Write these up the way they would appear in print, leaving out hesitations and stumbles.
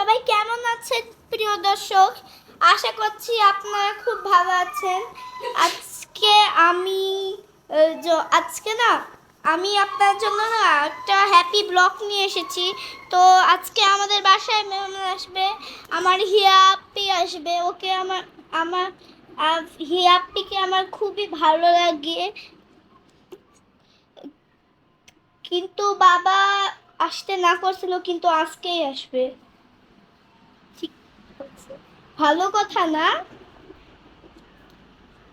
সবাই কেমন আছেন প্রিয় দর্শক? আশা করছি আপনারা খুব ভালো আছেন। আজকে আমি আজকে না আমি আপনার জন্য না একটা হ্যাপি ব্লগ নিয়ে এসেছি। তো আজকে আমাদের বাসায় মেহমান আসবে, আমার হিয়াপ্পি আসবে। ওকে আমার আমার হিয়াপ্পিকে আমার খুবই ভালো লাগে, কিন্তু বাবা আসতে না করছিল, কিন্তু আজকেই আসবে। ঠিক আছে, ভালো কথা না?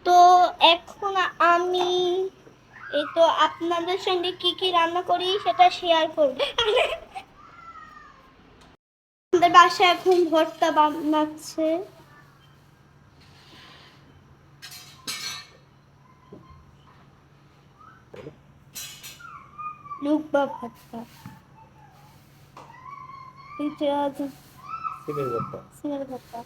তো এখন আমি এই তো আপনাদের সঙ্গে কি কি রান্না করি সেটা শেয়ার করব। আমাদের বাসায় এখন ভর্তা বানাচ্ছে। লুকবা ভর্তা, সিমের ভর্তা।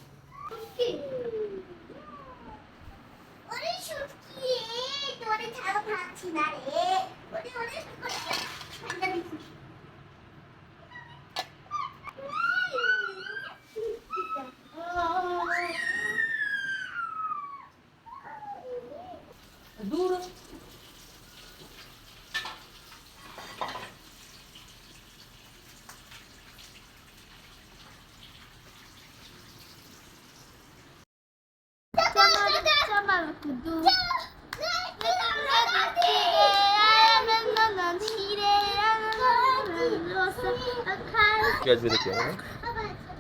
দূর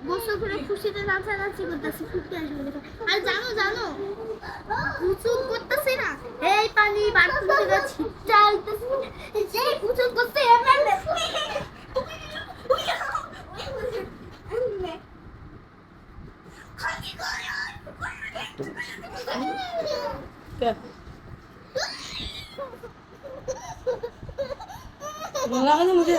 গোসল করে খুশিতে নাচানাচি করতেছি, ফুটতে আসবে দেখো। আর জানো জানো উঁচু করতেছি না, এই পানি বাথরুম থেকে ছিটটা আইতেছে, এই উঁচু করতে এমএলএ लागाने मुझे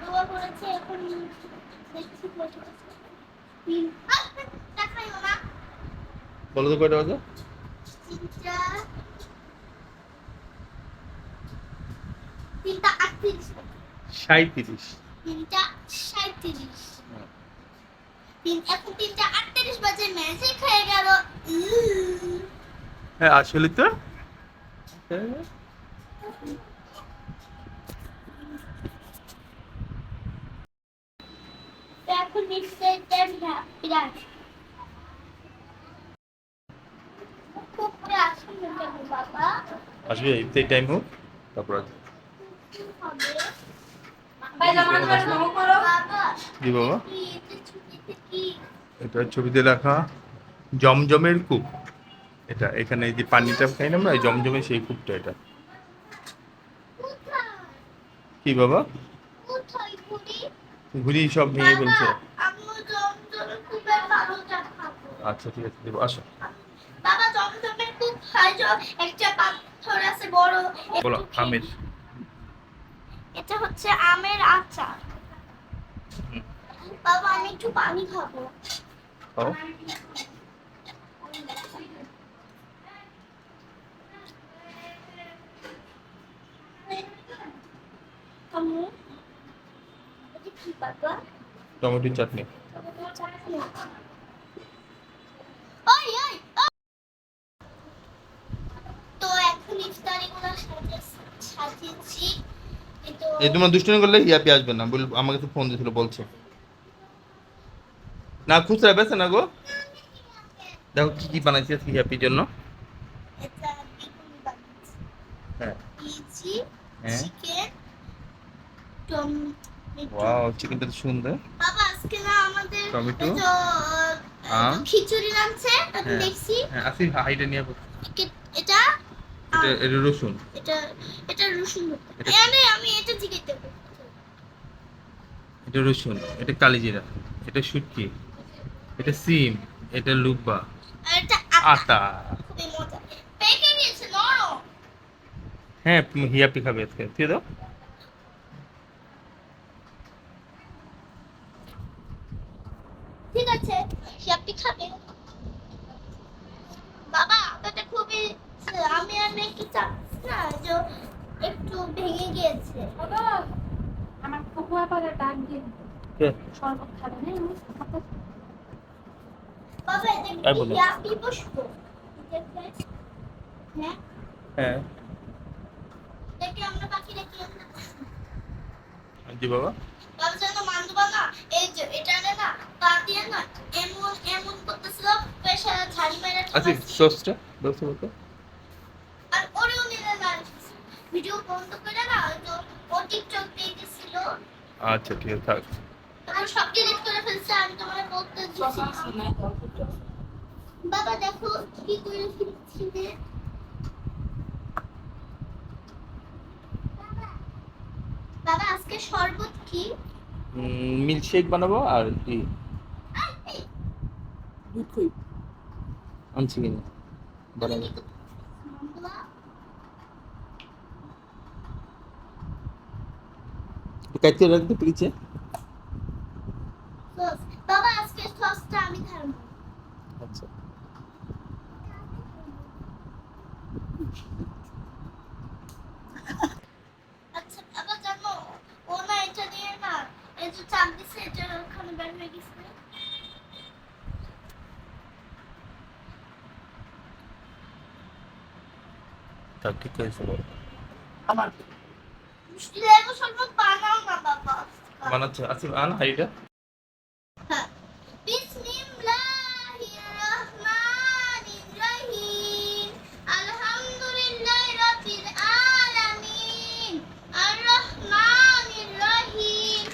খাওয়া করেছে। এখন দেখছি বলো তো কয়টা বাজে? 3:38। 37। 3:37। এখন 3:38 বাজে, ম্যাজিক হয়ে গেল। হ্যাঁ আসলে তো এখন নিশ্চয়ই বিরাট খুব আসুন বাবা। আসবে ইফতার টাইম হোক তারপর আসবে। কি বাবা? এটা ছবিতে লেখা জমজমের কূপ। এটা এখানে এই যে পানিটা খাই না আমরা, এই জমজমের সেই কূপটা এটা। কি বাবা? ঘুরি সব ভেঙে ফেলছে। আচ্ছা ঠিক আছে দেবো, আসো। বাবা জমজমের কূপ একটা পাথর আছে বড়। বলো আমের। এটা হচ্ছে আমের আচার। বাবা আমি একটু পানি খাবো। খাও। টমেটোর চাটনি। তো এখন ইফতারিগুলো সাজিয়েছি। এই তোমরা দুষ্টুমি করলে ইয়াপি আসবে না, বল আমাকে তো ফোন দিয়েছিল বলছে না খুচরা বেছে না গো। দেখো কি কি বানাইছি আজকে ইয়াপির জন্য। হ্যাঁ হ্যাঁ ওয়াও চিকেনটা তো সুন্দর। বাবা আজকে না আমাদের টমেটো আম খিচুড়ি রাঁধছে, আমি দেখছি। হ্যাঁ আসি হাইটা নিয়ে এটা এটা রসুন, এটা রসুন। আমি এটা জিজ্ঞেস দেব। এটা রসুন, এটা কালিজিরা, এটা শুটকি, এটা সিম, এটা লুব্বা, এটা আটা। খুবই মজা। পেকে গেছে নরম। হ্যাঁ হিয়াপি খাবে আজকে, দিয়ে দাও। ঠিক আছে, একটি খাবে? বাবা এটা খুবই, আমি আর একটু চাচ্ছি না যে একটু ভেঙে গিয়েছে। বাবা আমার কুকুয়া পাড়া ডাক দিয়ে কে? শরবত খাবে না বাবা এটা এই বলো। কি আপনি বসবো? হ্যাঁ হ্যাঁ দেখি আমরা বাকি রেখে জি বাবা। বাবা যেন মানবা না, এই যে এটা না পা দিয়ে না এমন এমন করতেছিল, প্রেসার ঝাড়ি মেরে আচ্ছা সসটা দোস্ত বলতো। আর ওরেও নিলে না, ভিডিও বন্ধ করে না ওই তো ও টিকটক দিয়ে গেছিল, আচ্ছা ঠিক আছে থাক। আর সব ডিলিট করে ফেলছে। আমি তোমার বলতে দিচ্ছি বাবা দেখো কি করে ফেলছি রে। বাবা আজকে শরবত কি? মিল্কশেক বানাবো আর কি দুধ কই আনছি কিনা বানাবো। কাটতে রাখতে পিছে। বাবা আজকে সসটা আমি খাবো। আচ্ছা আচ্ছা বাবা জানো ও না এটা নিয়ে না এই যে চাপ দিছে এটা ওখানে বের হয়ে গেছে। থাক ঠিক আছে বাবা। আমার মিষ্টি লেবু শরবত বানাও না বাবা। বানাচ্ছে আচ্ছা আন হাইটা। হ্যাঁ। বিসমিল্লাহির রহমানির রহিম। আলহামদুলিল্লাহি রাব্বিল আলামিন। আর রহমানির রহিম।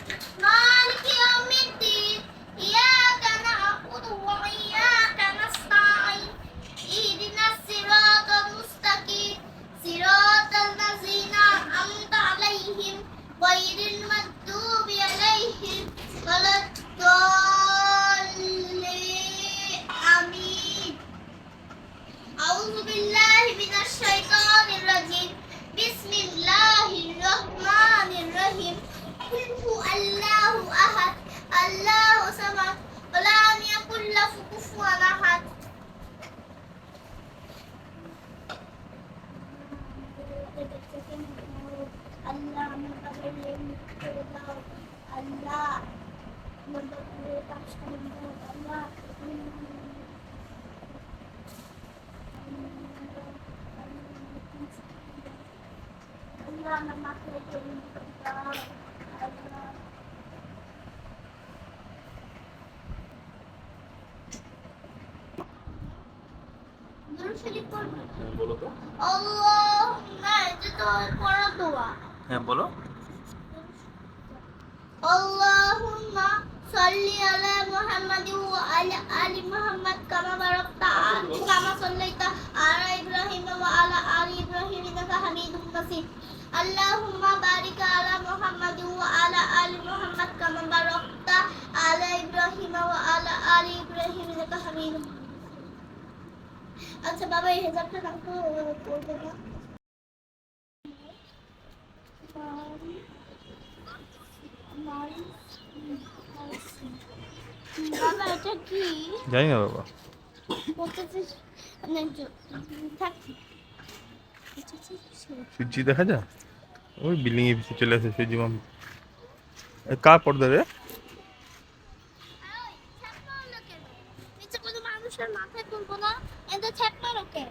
মালিকি ইয়াউমিদ্দিন। ইয়াকা না'বুদু ওয়া ইয়াকা নাস্তাঈন। ইহদিনাস সিরাতাল মুস্তাকিম। সিরাতাল লাযিনা আন'আমতা আলাইহিম গায়রিল মাগদুবি আলাইহিম ওয়ালাদ-দাল্লিন। আমিন। আউযু বিল্লাহি মিনাশ শাইতানির রাজিম। বিসমিল্লাহির রহমানির রহিম। কুল হুয়াল্লাহু আহাদ। আল্লাহু সামাদ। ওয়া লাম ইয়াকুল লাহু কুফুয়ান আহাদ। আল্লাহ আমার বাবার লেম করে দাও। আল্লাহ আমার বাবার কাজ করে দাও। আল্লাহ আল্লাহ আমার মাকে করে দাও। আল্লাহ দুরূদ শরীফ পড়বে। বলো তো। আল্লাহ না এটা তো পড়া দোয়া। হ্যাঁ বলো। আল্লাহুম্মা সাল্লি আলা মুহাম্মাদিন ওয়া আলা আলি মুহাম্মাদ কামা বারাকতা কামা সাল্লাইতা আলা ইব্রাহিম ওয়া আলা আলি ইব্রাহিম ইন্নাকা হামিদুম মাজিদ। আল্লাহুম্মা বারিক আলা মুহাম্মাদিন ওয়া আলা আলি মুহাম্মাদ কামা বারাকতা আলা ইব্রাহিম ওয়া আলা আলি ইব্রাহিম ইন্নাকা হামিদুম মাজিদ। আচ্ছা বাবা এই হেজাবটা নাম তো পড়বে না। বাবা এটা কি? জানি না বাবা। বলতেছিস না থাক। সূর্যি দেখা যায় ওই বিল্ডিং এর পিছনে চলে আসে সূর্যি মাম। কা পর্দা রে? নিচে কোনো মানুষের মাথায় তুলবো না, এতে ছ্যাপ মারো কে?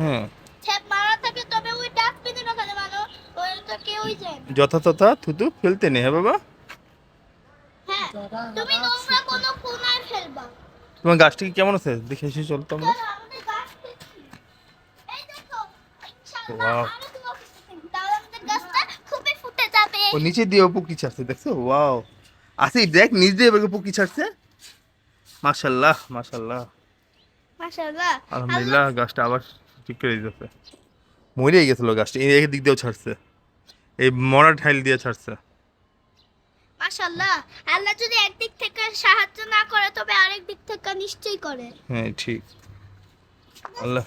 হ্যাঁ ছ্যাপ মারা থাকে তবে ওই ডাস্টবিনের ওখানে মারো, ওই তো কেউই যায় না। যথাযথা থুতু ফেলতে নেই হ্যাঁ বাবা। হ্যাঁ তুমি নোংরা কোনো কোনায় ফেলবা। তোমার গাছটা কি কেমন আছে দেখে এসে চলতো আমরা। চলো আমাদের গাছ দেখি। এই দেখো ইনশাআল্লাহ Wow. আরো দোয়া করতেছি তাহলে আমাদের গাছটা খুবই ফুটে যাবে। ও নিচে দিয়ে পুকি ছাড়ছে দেখছো ওয়াও। আসি দেখ নিচ দিয়ে এবার পুকি ছাড়ছে। মাশাআল্লাহ মাশাআল্লাহ মাশাআল্লাহ আলহামদুলিল্লাহ গাছটা আবার ঠিক করে দিতেছে। মরে গেছিল গাছটা এই দিক দিয়েও ছাড়ছে এই মরা ঠাইল দিয়ে ছাড়ছে। মাশাআল্লাহ আল্লাহ যদি একদিক থেকে সাহায্য না করে তবে আরেক দিক থেকে নিশ্চয়ই করে। হ্যাঁ ঠিক আল্লাহ।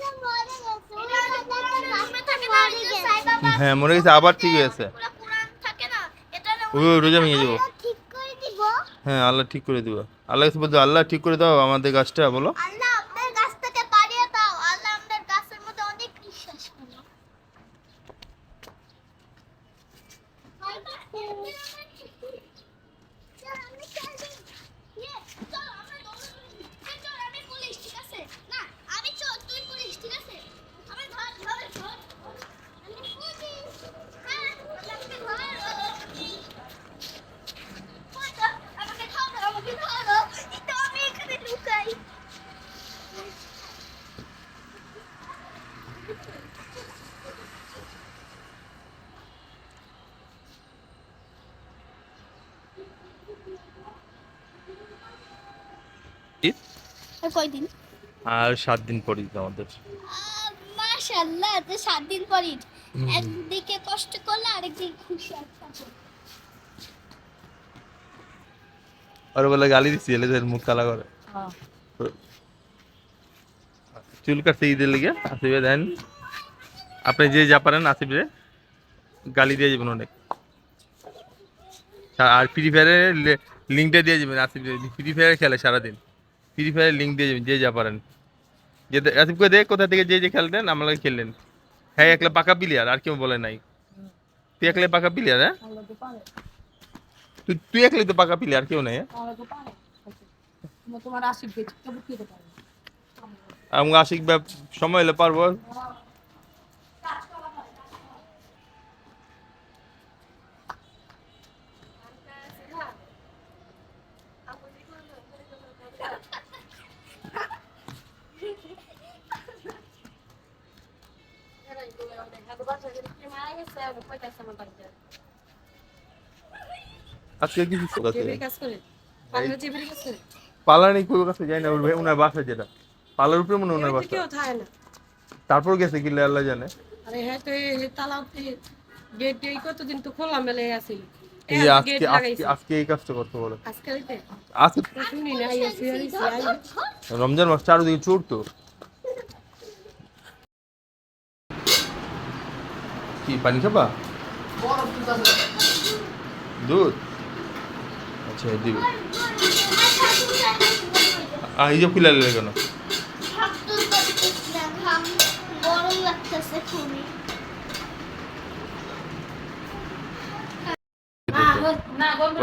হ্যাঁ মরে গেছে আবার ঠিক হয়েছে। পুরো কোরআন থাকে না এটা না ওই রোজা ভেঙে যাবো। ঠিক করে দিব। হ্যাঁ আল্লাহ ঠিক করে দিবা। আল্লাহ কাছে বলতে আল্লাহ ঠিক করে দাও আমাদের গাছটা, বলো। আল্লাহ আপনার গাছটাকে বাড়িয়ে দাও, আল্লাহ আমাদের গাছের মধ্যে অনেক বিশ্বাস করি। ঈদ কয়দিন? আর 7 দিন পরে ঈদ আমাদের। মাশাআল্লাহ, তো 7 দিন পর ঈদ। একদিকে কষ্ট করলে আরেকদিকে খুশি আছে। আর বলে গালি দিচ্ছি এলেদের মুখ কালা করে। চুল কাটতে ঈদের লিগে আসিবে দেন, আপনি যে যা পারেন আসিবে গালি দিয়ে যাবেন অনেক। আর ফ্রি ফায়ারের লিঙ্কটা দিয়ে যাবেন, আসিবে ফ্রি ফায়ার খেলে সারাদিন, ফ্রি ফায়ারের লিঙ্ক দিয়ে যাবেন যে যা পারেন। যে আসিফকে দেখ কোথা থেকে যে যে খেলতেন আমরা খেললেন। হ্যাঁ একলা পাকা প্লেয়ার, আর কেউ বলে নাই। তুই একলা পাকা প্লেয়ার, হ্যাঁ তুই একলাই তো পাকা প্লেয়ার, কেউ নেই। তোমার আশিক বেচ কেবল কি পারে আমি আশিক ভাই সময় হলে পারবো। আজকে কি কিছু পালার নেই কোথাও কাছে যাই না, ওর ভাই ওনার বাসা যেটা পালার উপরে মনে হয় ওনার বাসা। তারপর গেছে কি আল্লাহ জানে। আরে হ্যাঁ তো এই তালাতে গেট এই কতদিন তো খোলা মেলে আছিল। এই যে আজকে আজকে আজকে এই কাজটা করতে বলে আজকে রাইতে আজকে তো শুনি না আই আছে রমজান মাস চারদিকে চোর তো। কি পানি খাবা? দুধ, আচ্ছা দিবি। এই যে খুলে দিলে কেন? গরম লাগতেছে খুবই।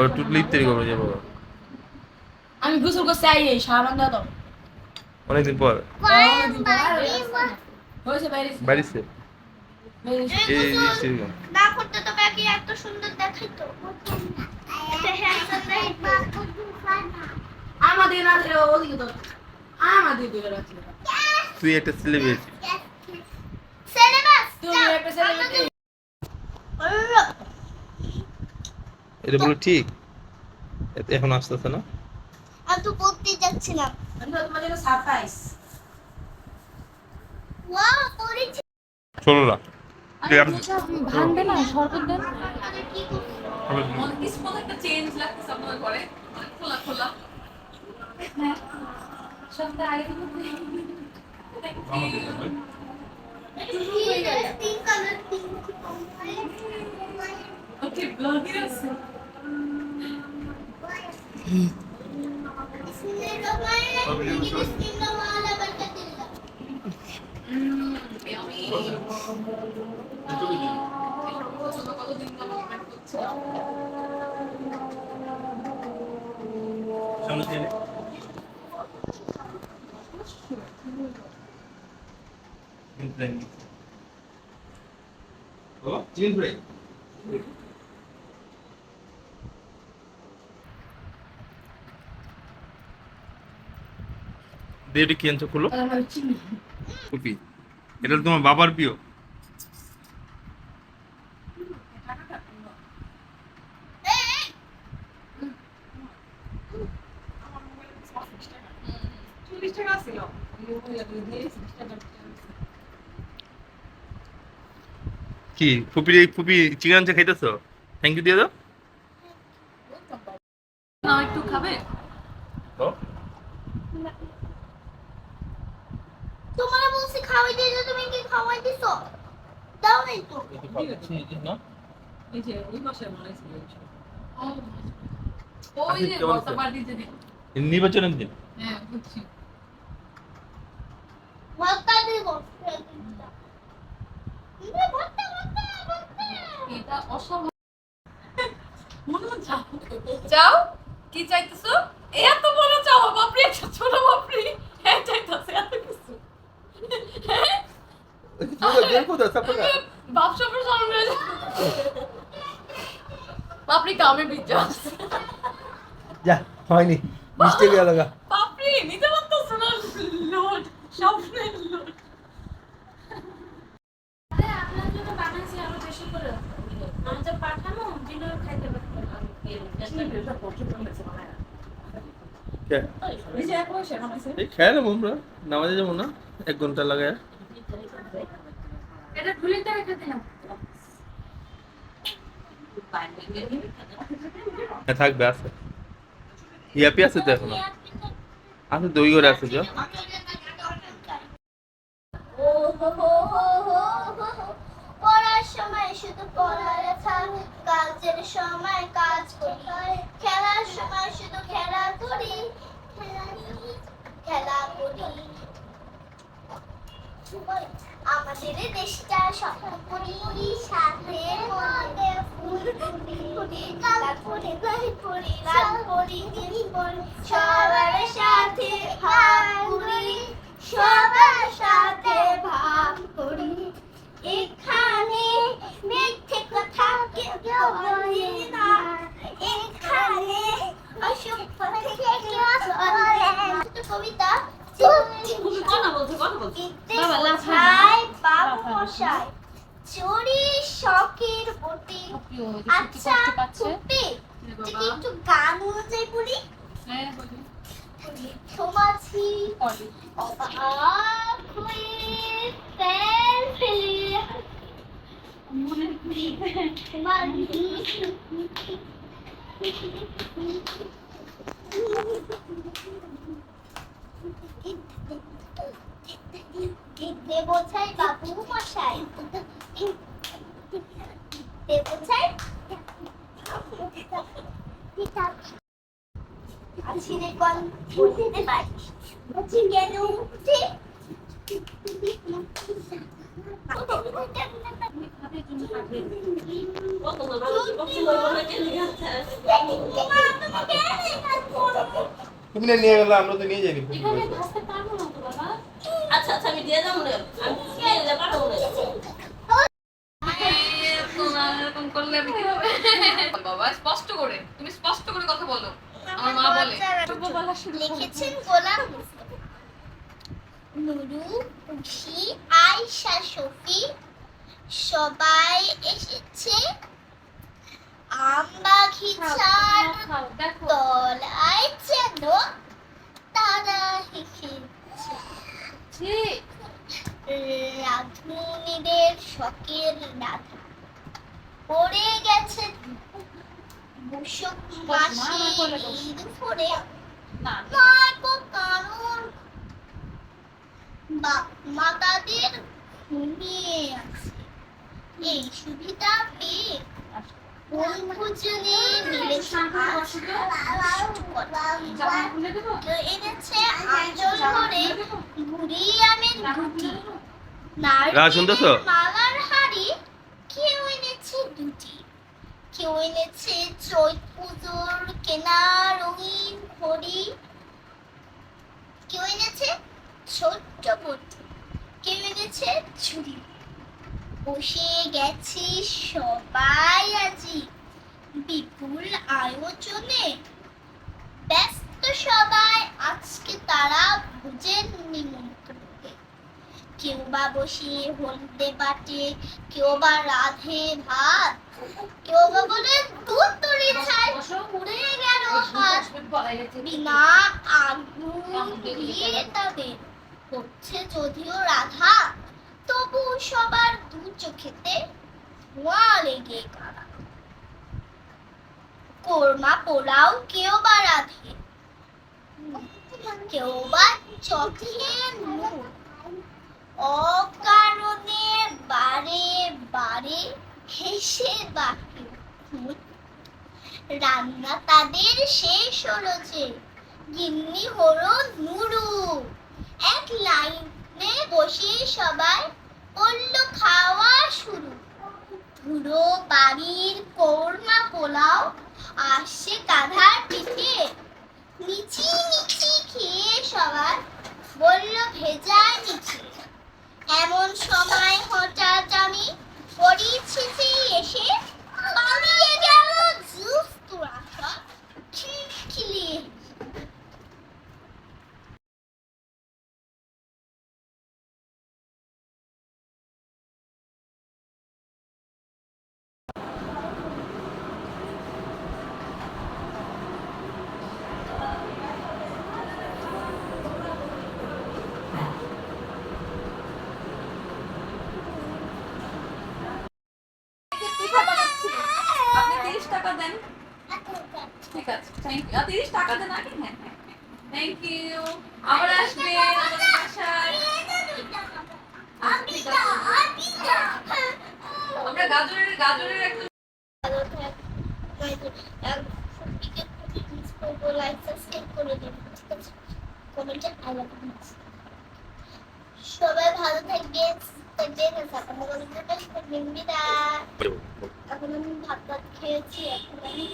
ওর টুটলি ইত্যাদি করবো যে বাবা আমি গোসল করতে আই এই সাবান দাও তো অনেকদিন পর হইছে বাইরে বাড়িছে এই সেরকম না করতে তো বাকি এত সুন্দর দেখাইতো। এটা হ্যান্ডসাম দেখাইতো। আমাদের না রে ওদিকে তো আমাদের দিকে রাখছি তুই একটা সেলিব্রিটি, সিলেবাস তুমি একটা সেলিব্রিটি এটা বলো ঠিক। এখন আসতেছে না, আমি তো পড়তে যাচ্ছিলাম। আমি তো তোমাদের সারপ্রাইজ ওয়াও পড়েছি। চলো না ভাঙবে না শরবত দেন কি করছিস? অনেক স্মল একটা চেঞ্জ লাগছে আপনাদের ঘরে অনেক খোলা খোলা সপ্তাহ আগে পিঙ্ক কালার পিঙ্ক। ওকে ব্লগিং আছে দিয়ে কি আনছো খুলো কপি। এটা তোমার বাবার প্রিয়। কি ফুপি ফুপি চিকেন আনছে খাইতেছো? থ্যাংক ইউ দিয়ে দাও। না একটু খাবে তোমার বলছি খাওয়াই দিয়েছো, তুমি কি খাওয়াই দিছো? দাও নাই তো। এই যে ওই মাসে মনে ছিল ওই যে কেমন বলতে আছে? পারবি যদি নির্বাচনের দিন হ্যাঁ বুঝছি ভর্তা দিব ভর্তা ভর্তা ভর্তা এটা অসম্ভব মনে হচ্ছে যাও কি চাইতেছো এত বড় চাও বাপরে একটা ছোট বাপরে হ্যাঁ চাইতেছে এত কিছু বাপ সবের সামনে বাপরে কামে বিজাস যা হয়নি মিস্টেক গেল গা বাপরে নিতে পারতেছ না লোড স্বপ্নের লোড আপনার জন্য বানাইছি আরো বেশি করে আমাদের পাঠানো দিনের খাইতে এই যে এক বসে বানাইছে এই খেয়ে নেবো আমরা নামাজে যাবো না 1 ঘন্টা লাগায় এটা ঢুলিতে রেখে দিলাম হ্যাঁ থাকবে আছে ইয়াপি আছে তো এখনো আছে দই করে আছে যা ও হো হো হো হো হো হো। পড়ার সময় শুধু পড়ালেখা কাজের সময় কাজ করি খেলার সময় শুধু খেলা করি খেলা করি আমাদের দেশটা স্বপ্ন করি সাথে মনে ফুল ফুলি কাল ফুলি গাই ফুলি রাত ফুলি দিন ফুলি সবার সাথে ভাগ করি সবার সাথে ভাগ করি এখানে মিথ্যে কথা কেউ বলে না এখানে অসভ্য থেকে কেউ চলে না। ছোট কবিতা বিদ্যায় বাবু মশাই চুরি শখের বটি আচ্ছা কুপি তুই কি একটু গান অনুযায়ী বলি হ্যাঁ বলি সমাজী বলি অবাক হয়ে প্যান ফেলে দেবছাই বাবু মশাই দেবছাই আছিরে কোন বলতে পারিস বুঝি কেন উঠে তুমি না নিয়ে গেলে আমরা তো নিয়ে যাইনি এখানে ভাসতে পারবো না তো বাবা আচ্ছা আচ্ছা আমি দিয়ে যাবো না আমি দিয়ে পাঠাবো না এরকম করলে আমি কি হবে বাবা স্পষ্ট করে তুমি স্পষ্ট করে কথা বলো আমার মা বলে লিখেছেন গোলাম নুরু খুশি আয়শা শফি সবাই এসেছে আমবাগিচার দেখো তলায় যেন তারা হেসেছে ঠিক রাধুনীদের শখের রাধা পড়ে গেছে বুসক মাসি দুপুরে না নয় গো কারণ মাতাদের ঘুমিয়ে আছে এই সুবিধা পেয়ে বনভোজনে মিলে জামা খুলে দেবো এনেছে আঁচল করে ঘুরি আমের গুটি গা শুনতেছো? মালার হাড়ি কেউ এনেছে দুটি কেউ এনেছে চৈত পুজোর কেনা রঙিন ঘড়ি কেউ এনেছে ছোট্ট পুঁতি কেউ এনেছে ছুরি বসে গেছি সবাই আজি বিপুল আয়োজনে ব্যস্ত সবাই আজকে তারা ভোজের নিমন্ত্রণে কেউ বা বসে হলদে বাটে কেউ বা রাধে ভাত কেউ বা বলে দুধ তরি ছাই উড়ে গেল হাত বিনা আগুন দিয়ে তাদের করছে যদিও রাধা তবু সবার দু চোখেতে ধোঁয়া লেগে কারা কোরমা পোলাও কেউ বা রাধে কেউ বা চোখে নুন অকারণে বারে বারে হেসে বাকি রান্না তাদের শেষ হলো যে, গিন্নি হলো নুরু। এক লাইনে বসে সবাই করলো খাওয়া শুরু। পুরো বাড়ির কোরমা পোলাও আসছে কাঁধার পিঠে। মিছি মিছি খেয়ে সবার বলল ভেজা নিচে। এমন সময় হঠাৎ আমি পরিচিতি এসে পালিয়ে গেল জুস্ত রাখা খিলখিলিয়ে। পিঠা বানাচ্ছি। আপনি 30 টাকা দেন। ঠিক আছে, থ্যাংক ইউ। 30 টাকা দেন আগে। হ্যাঁ হ্যাঁ, থ্যাংক ইউ। আবার আসবে আমাদের বাসায়। আচ্ছা, ঠিক আছে। আমরা গাজরের একটা ভালো থাক, সবটিকে খুবই মিস করবো। লাইক সাবস্ক্রাইব করে দিন, ঠিক আছে? কমেন্টে আই লাভ ইউ। সবাই ভালো থাকবেন, থাকবেন। বিদায়। এখন আমি ভাত খেয়েছি, এখন আমি